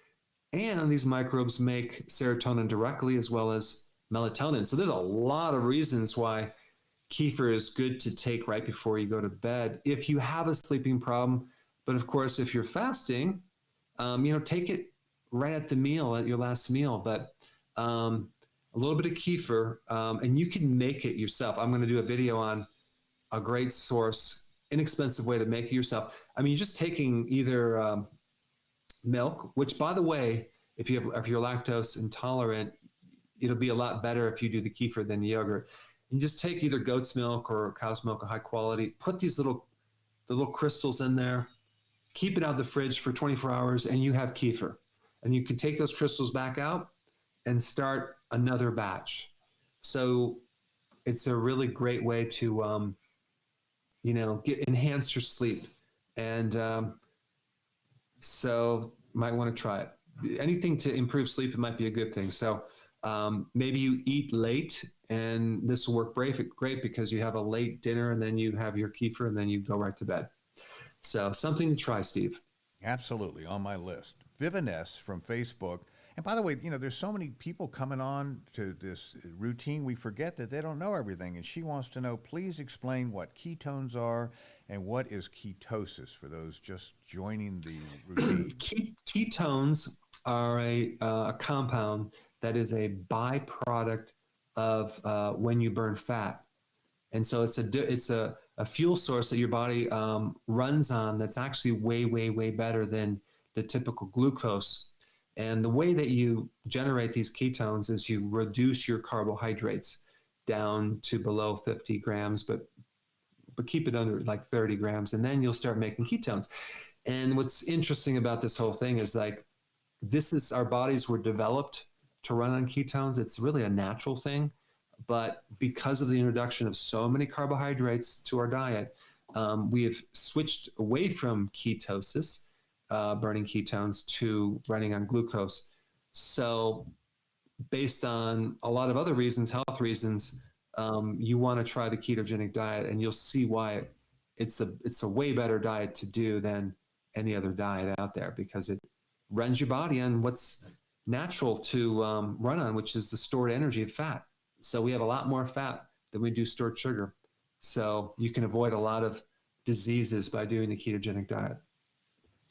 And these microbes make serotonin directly as well as melatonin. So there's a lot of reasons why kefir is good to take right before you go to bed if you have a sleeping problem. But of course, if you're fasting, take it right at the meal, at your last meal. But a little bit of kefir, and you can make it yourself. I'm going to do a video on a great source, inexpensive way to make it yourself. I mean, you're just taking either milk, which, by the way, if you're lactose intolerant, it'll be a lot better if you do the kefir than the yogurt. You just take either goat's milk or cow's milk, a high quality, put the little crystals in there, keep it out of the fridge for 24 hours, and you have kefir. And you can take those crystals back out and start another batch. So it's a really great way to, enhance your sleep. And so might want to try it. Anything to improve sleep, it might be a good thing. So maybe you eat late, and this will work great because you have a late dinner and then you have your kefir and then you go right to bed. So something to try, Steve. Absolutely, on my list. Vivaness from Facebook. And by the way, there's so many people coming on to this routine, we forget that they don't know everything. And she wants to know, please explain what ketones are and what is ketosis for those just joining the routine. Ketones are a compound that is a byproduct of when you burn fat. And so it's a fuel source that your body runs on that's actually way, way, way better than the typical glucose. And the way that you generate these ketones is you reduce your carbohydrates down to below 50 grams, but keep it under like 30 grams, and then you'll start making ketones. And what's interesting about this whole thing is our bodies were developed to run on ketones. It's really a natural thing. But because of the introduction of so many carbohydrates to our diet, we have switched away from ketosis, burning ketones, to running on glucose. So based on a lot of other reasons, health reasons, you want to try the ketogenic diet, and you'll see why it's a way better diet to do than any other diet out there, because it runs your body on what's natural to run on, which is the stored energy of fat. So we have a lot more fat than we do stored sugar. So you can avoid a lot of diseases by doing the ketogenic diet.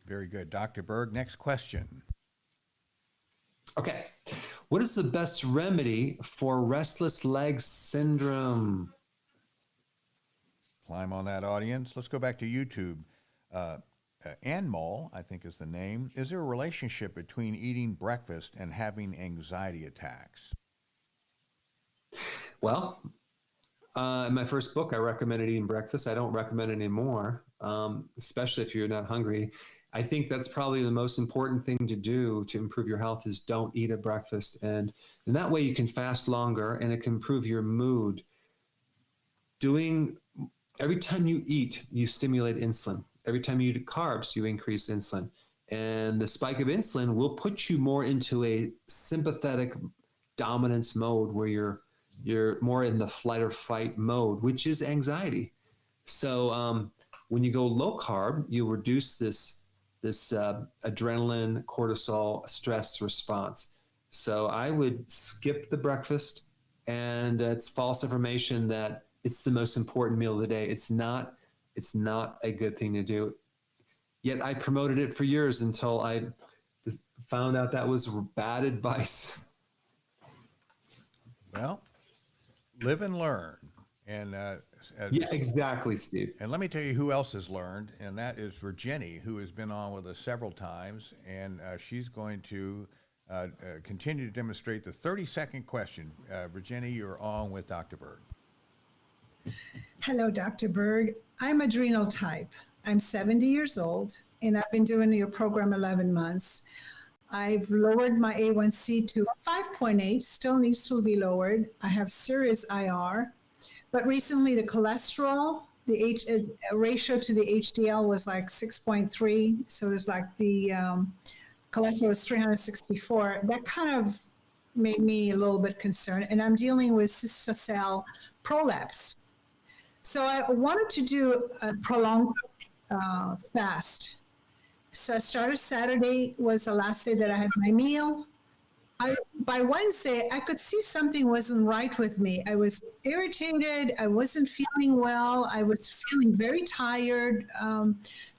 Very good. Dr. Berg, next question. Okay. What is the best remedy for restless leg syndrome? Climb on that, audience. Let's go back to YouTube. Anmol, I think is the name. Is there a relationship between eating breakfast and having anxiety attacks? Well, in my first book, I recommended eating breakfast. I don't recommend it anymore, especially if you're not hungry. I think that's probably the most important thing to do to improve your health is don't eat at breakfast. And that way you can fast longer and it can improve your mood. Every time you eat, you stimulate insulin. Every time you eat carbs, you increase insulin. And the spike of insulin will put you more into a sympathetic dominance mode where you're more in the flight or fight mode, which is anxiety. So when you go low carb, you reduce this adrenaline, cortisol, stress response. So I would skip the breakfast, and it's false information that it's the most important meal of the day. It's not a good thing to do. Yet I promoted it for years until I found out that was bad advice. Well, live and learn. And Yeah, exactly, Steve. And let me tell you who else has learned, and that is Virginie, who has been on with us several times, and she's going to continue to demonstrate the 30-second question. Virginie, you're on with Dr. Berg. Hello, Dr. Berg. I'm adrenal type. I'm 70 years old, and I've been doing your program 11 months. I've lowered my A1C to 5.8, still needs to be lowered. I have serious IR, but recently the cholesterol, the ratio to the HDL was like 6.3. So there's like the cholesterol was 364. That kind of made me a little bit concerned. And I'm dealing with sickle cell prolapse. So I wanted to do a prolonged fast. So I started Saturday was the last day that I had my meal. By Wednesday, I could see something wasn't right with me. I was irritated. I wasn't feeling well. I was feeling very tired,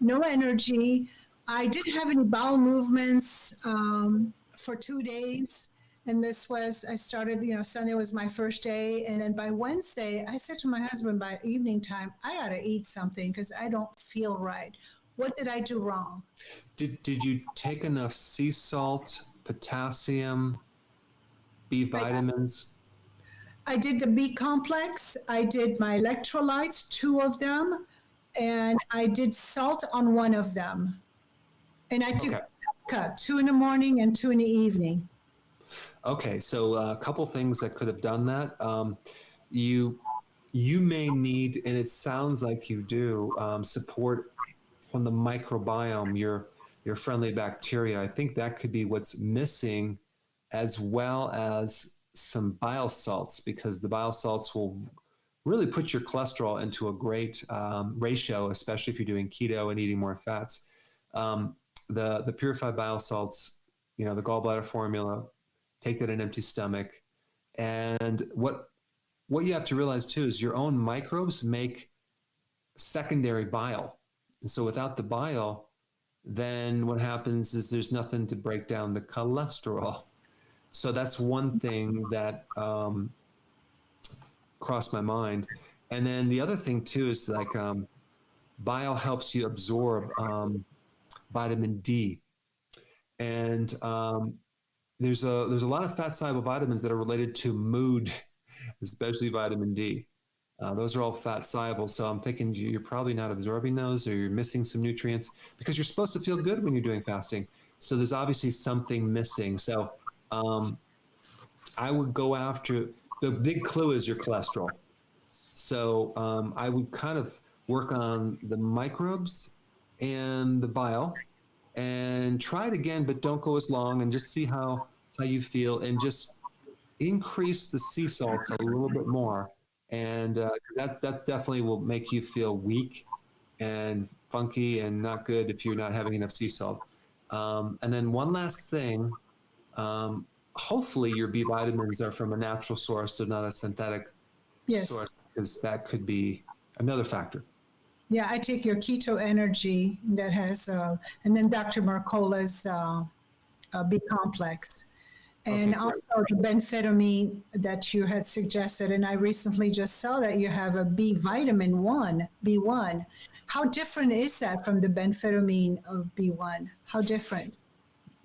no energy. I didn't have any bowel movements for 2 days. And this was, I started, Sunday was my first day. And then by Wednesday, I said to my husband by evening time, I got to eat something because I don't feel right. What did I do wrong? Did you take enough sea salt, potassium, B vitamins? I did the B complex. I did my electrolytes, 2 of them, and I did salt on 1 of them. And I took 2 in the morning and 2 in the evening. Okay, so a couple things that could have done that. You may need, and it sounds like you do, support from the microbiome, your friendly bacteria. I think that could be what's missing, as well as some bile salts, because the bile salts will really put your cholesterol into a great ratio, especially if you're doing keto and eating more fats. The purified bile salts, the gallbladder formula, take that in an empty stomach. And what you have to realize too is your own microbes make secondary bile. And so without the bile, then what happens is there's nothing to break down the cholesterol. So that's one thing that crossed my mind. And then the other thing too is like bile helps you absorb vitamin D. And there's a lot of fat soluble vitamins that are related to mood, especially vitamin D. Those are all fat soluble. So I'm thinking you're probably not absorbing those, or you're missing some nutrients, because you're supposed to feel good when you're doing fasting. So there's obviously something missing. So I would go after, the big clue is your cholesterol. So I would kind of work on the microbes and the bile, and try it again, but don't go as long, and just see how you feel, and just increase the sea salts a little bit more. And that definitely will make you feel weak and funky and not good if you're not having enough sea salt. And then one last thing, hopefully your B vitamins are from a natural source, they're not a synthetic source, because that could be another factor. Yeah, I take your keto energy that has, and then Dr. Mercola's B complex. And also the benfetamine that you had suggested. And I recently just saw that you have a B vitamin 1, B1. How different is that from the benfetamine of B1? How different?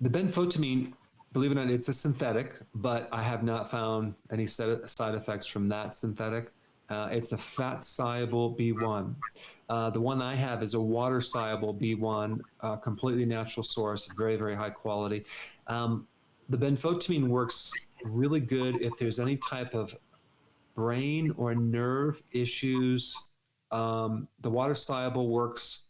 The benfotiamine, believe it or not, it's a synthetic, but I have not found any side effects from that synthetic. It's a fat-soluble B1. The one I have is a water-soluble B1, completely natural source, very, very high quality. The benfotiamine works really good if there's any type of brain or nerve issues. The water-soluble works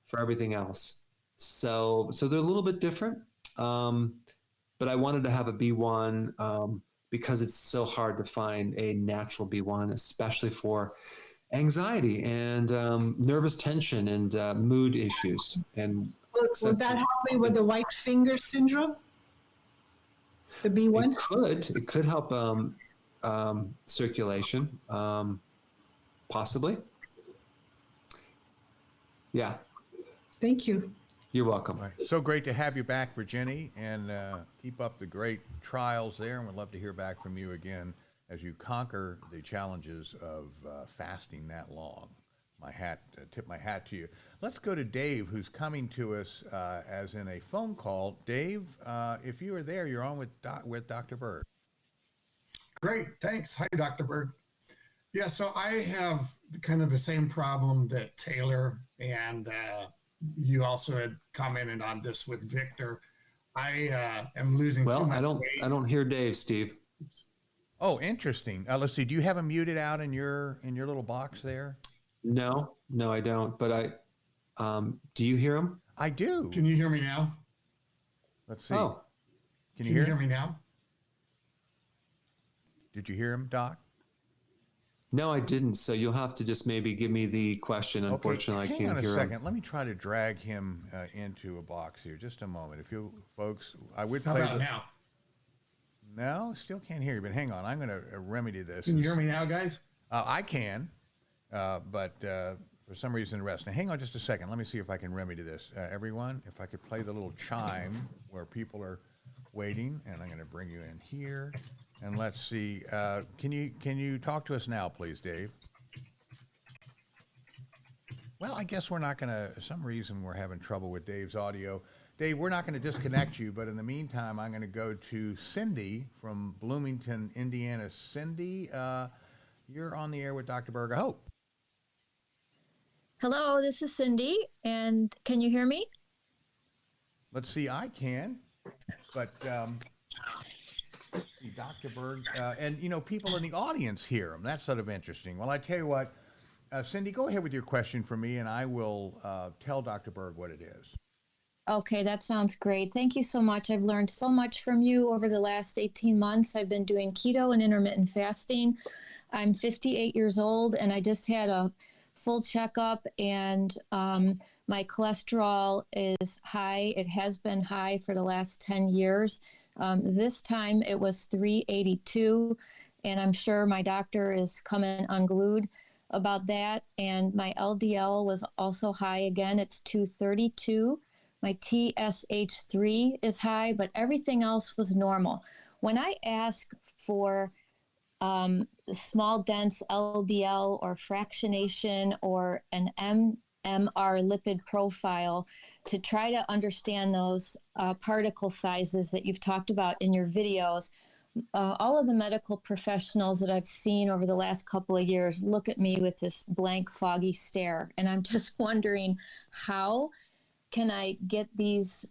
for everything else. So they're a little bit different. But I wanted to have a B1 because it's so hard to find a natural B1, especially for anxiety and nervous tension and mood issues. And will that help me with the white finger syndrome? The B1? It could help circulation, possibly. Yeah. Thank you. You're welcome. Right. So great to have you back, Virginie, and keep up the great trials there. And we'd love to hear back from you again as you conquer the challenges of fasting that long. Tip my hat to you. Let's go to Dave, who's coming to us as in a phone call. Dave, if you are there, you're on with Dr. Berg. Great, thanks. Hi, Dr. Berg. Yeah, so I have kind of the same problem that Taylor and you also had commented on this with Victor. I am losing too much weight. I don't hear Dave, Steve. Oh, interesting. Let's see. Do you have him muted out in your little box there? No, I don't. But do you hear him? I do. Can you hear me now? Let's see. Oh, Can you hear me now? Did you hear him, Doc? no, I didn't. So you'll have to just maybe give me the question. Unfortunately, okay, I can't hang on hear a second. him. Let me try to drag him into a box here. Just a moment. If you folks, I would How play about now? No, still can't hear you. But hang on. I'm going to remedy this. Can you hear me now, guys? I can, but for some reason the rest. Now, hang on just a second. Let me see if I can remedy this. Everyone, if I could play the little chime where people are waiting, and I'm going to bring you in here. And let's see. Can you talk to us now, please, Dave? Well, I guess we're not going to. For some reason, we're having trouble with Dave's audio. Dave, we're not going to disconnect you, but in the meantime, I'm going to go to Cindy from Bloomington, Indiana. Cindy, you're on the air with Dr. Berg, I hope. Hello, this is Cindy, and can you hear me? Let's see, I can, but Dr. Berg, and people in the audience hear him. That's sort of interesting. Well, I tell you what, Cindy, go ahead with your question for me, and I will tell Dr. Berg what it is. Okay, that sounds great. Thank you so much. I've learned so much from you over the last 18 months. I've been doing keto and intermittent fasting. I'm 58 years old, and I just had a full checkup, and my cholesterol is high. It has been high for the last 10 years. This time it was 382, and I'm sure my doctor is coming unglued about that. And my LDL was also high again. It's 232. My TSH3 is high, but everything else was normal. When I ask for small dense LDL or fractionation or an MR lipid profile to try to understand those particle sizes that you've talked about in your videos, all of the medical professionals that I've seen over the last couple of years look at me with this blank, foggy stare. And I'm just wondering, how can I get this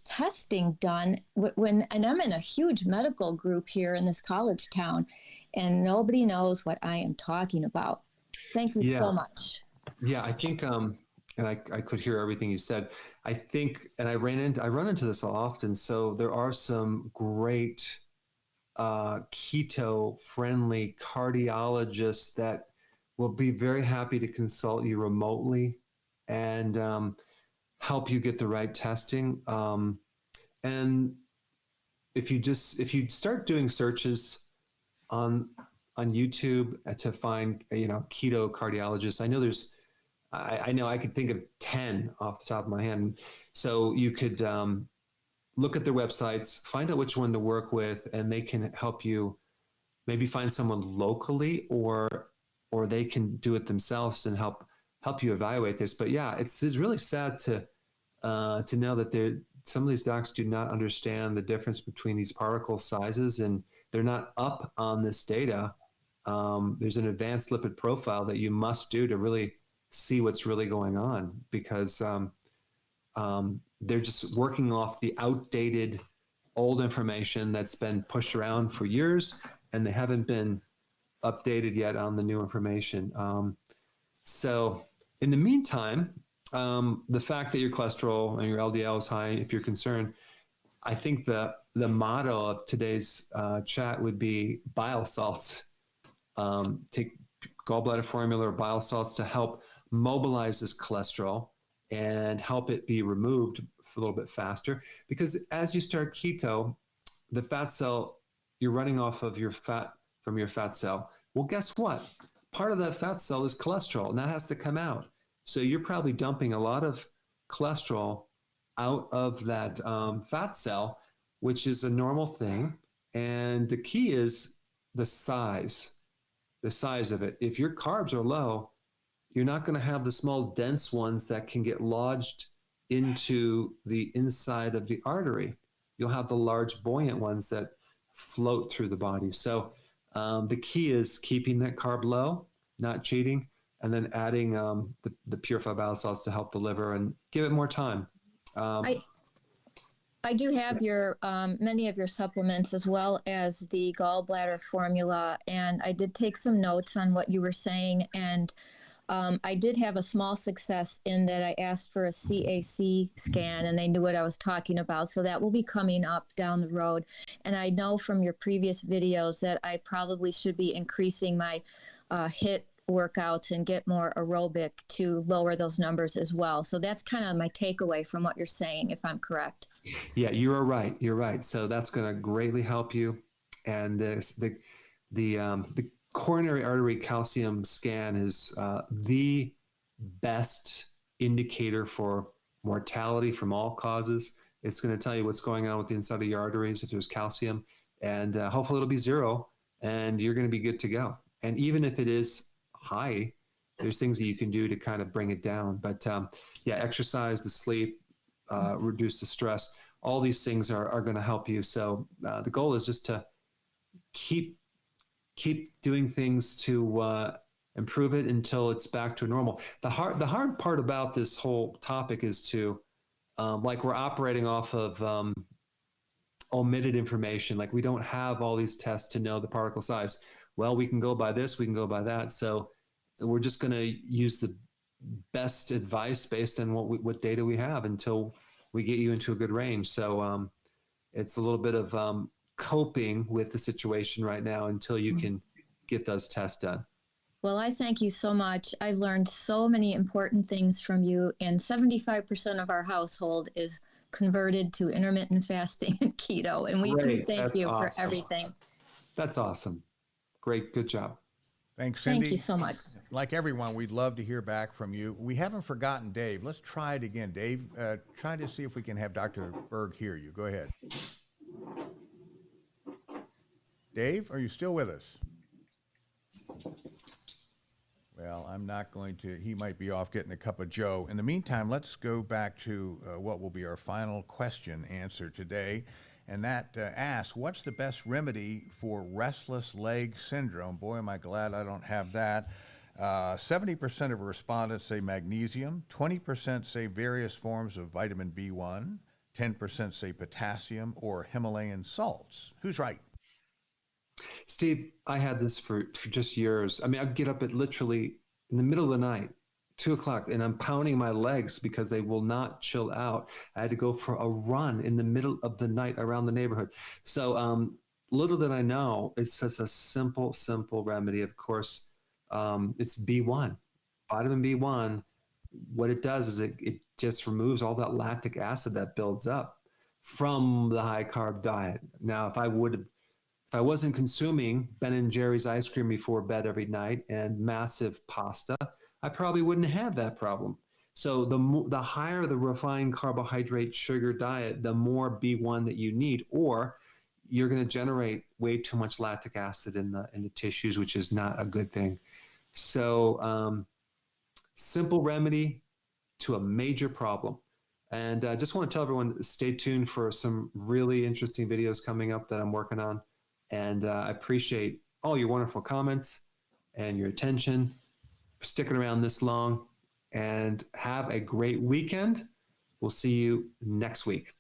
testing done and I'm in a huge medical group here in this college town, and nobody knows what I am talking about. Thank you so much. Yeah, I think, and I could hear everything you said. I think, and I run into this often. So there are some great keto-friendly cardiologists that will be very happy to consult you remotely and help you get the right testing. And if you start doing searches on YouTube to find keto cardiologists, I know I could think of 10 off the top of my head. So you could look at their websites, find out which one to work with, and they can help you maybe find someone locally, or they can do it themselves and help you evaluate this. But yeah, it's really sad to know that some of these docs do not understand the difference between these particle sizes, and they're not up on this data. There's an advanced lipid profile that you must do to really see what's really going on, because they're just working off the outdated old information that's been pushed around for years, and they haven't been updated yet on the new information. So in the meantime, the fact that your cholesterol and your LDL is high, if you're concerned, I think the motto of today's chat would be bile salts. Take gallbladder formula or bile salts to help mobilize this cholesterol and help it be removed a little bit faster. Because as you start keto, the fat cell, you're running off of your fat from your fat cell. Well, guess what? Part of that fat cell is cholesterol, and that has to come out. So you're probably dumping a lot of cholesterol out of that fat cell, which is a normal thing. And the key is the size of it. If your carbs are low, you're not going to have the small dense ones that can get lodged into the inside of the artery. You'll have the large buoyant ones that float through the body. So the key is keeping that carb low, not cheating, and then adding the purified bile salts to help the liver and give it more time. I do have your many of your supplements as well as the gallbladder formula, and I did take some notes on what you were saying, and I did have a small success in that I asked for a CAC scan, and they knew what I was talking about. So that will be coming up down the road. And I know from your previous videos that I probably should be increasing my HIIT workouts and get more aerobic to lower those numbers as well. So that's kind of my takeaway from what you're saying, if I'm correct. Yeah, you are right. You're right. So that's going to greatly help you. And the coronary artery calcium scan is the best indicator for mortality from all causes. It's going to tell you what's going on with the inside of your arteries if there's calcium, and hopefully it'll be zero, and you're going to be good to go. And even if it is high, there's things that you can do to kind of bring it down. But yeah, exercise, the sleep, reduce the stress, all these things are going to help you. So the goal is just to keep doing things to improve it until it's back to normal. The hard part about this whole topic is to like we're operating off of omitted information. Like we don't have all these tests to know the particle size. Well, we can go by this, we can go by that. So we're just going to use the best advice based on what data we have until we get you into a good range. So it's a little bit of coping with the situation right now until you can get those tests done. Well, I thank you so much. I've learned so many important things from you, and 75% of our household is converted to intermittent fasting and keto, and we do thank you for everything. That's awesome. Great. Good job. Thanks, Cindy. Thank you so much. Like everyone, we'd love to hear back from you. We haven't forgotten Dave. Let's try it again. Dave, try to see if we can have Dr. Berg hear you. Go ahead. Dave, are you still with us? Well, I'm not going to. He might be off getting a cup of joe. In the meantime, let's go back to what will be our final question answer today. And that asks, what's the best remedy for restless leg syndrome? Boy, am I glad I don't have that. 70% of respondents say magnesium, 20% say various forms of vitamin B1, 10% say potassium or Himalayan salts. Who's right? Steve, I had this for just years. I mean, I'd get up at literally in the middle of the night, 2:00, and I'm pounding my legs because they will not chill out. I had to go for a run in the middle of the night around the neighborhood. So little did I know, it's such a simple remedy. Of course, it's B1, vitamin B1. What it does is it just removes all that lactic acid that builds up from the high carb diet. Now, if I wasn't consuming Ben & Jerry's ice cream before bed every night and massive pasta, I probably wouldn't have that problem. So the higher the refined carbohydrate sugar diet, the more B1 that you need, or you're going to generate way too much lactic acid in the tissues, which is not a good thing. So simple remedy to a major problem. And I just want to tell everyone, stay tuned for some really interesting videos coming up that I'm working on. And I appreciate all your wonderful comments and your attention, sticking around this long, and have a great weekend. We'll see you next week.